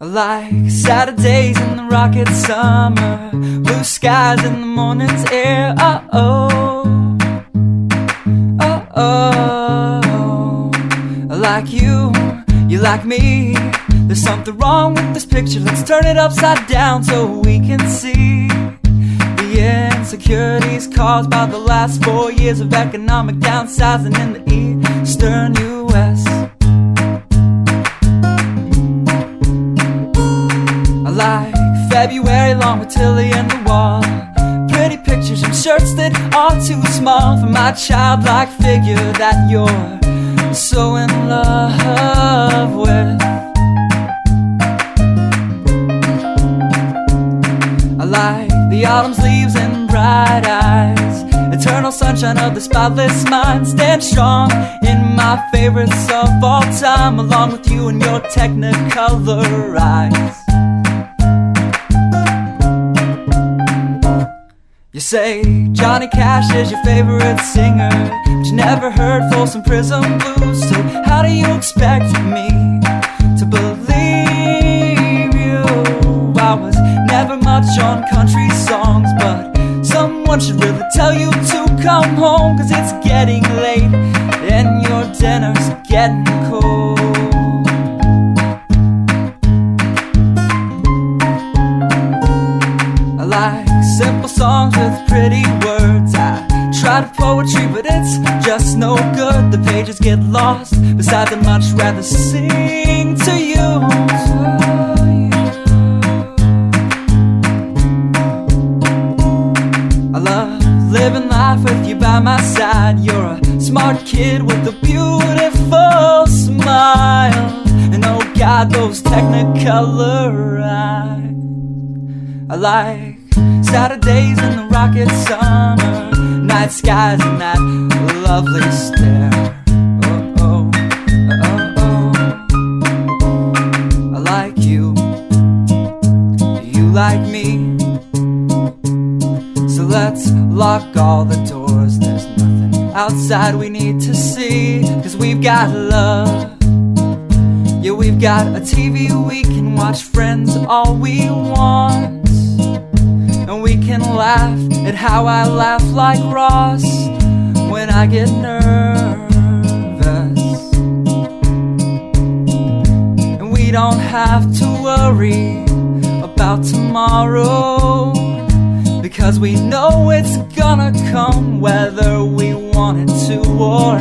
Like Saturdays in the rocket summer, blue skies in the morning's air. Oh-oh, oh-oh. Like you like me. There's something wrong with this picture. Let's turn it upside down so we can see the insecurities caused by the last 4 years of economic downsizing in the eastern U.S. I like February long with Tilly and the wall, pretty pictures and shirts that are too small for my childlike figure that you're so in love with. I like the autumn's leaves and bright eyes, eternal sunshine of the spotless mind. Stand strong in my favorites of all time, along with you and your technicolor eyes. You say Johnny Cash is your favorite singer, but you never heard Folsom Prison Blues. So how do you expect me to believe you? I was never much on country songs, but someone should really tell you to come home, 'cause it's getting late and your dinner's getting cold. I like simple songs with pretty words. I try to poetry, but it's just no good. The pages get lost. Besides, I'd much rather sing to you. I love living life with you by my side. You're a smart kid with a beautiful smile, and oh God, those technicolor eyes. I like Saturdays in the rocket summer, night skies and that lovely stare. Oh, oh, oh, oh. I like you, you like me. So let's lock all the doors. There's nothing outside we need to see, 'cause we've got love. Yeah, we've got a TV we can watch, Friends all we want. And we can laugh at how I laugh like Ross when I get nervous. And we don't have to worry about tomorrow, because we know it's gonna come whether we want it to or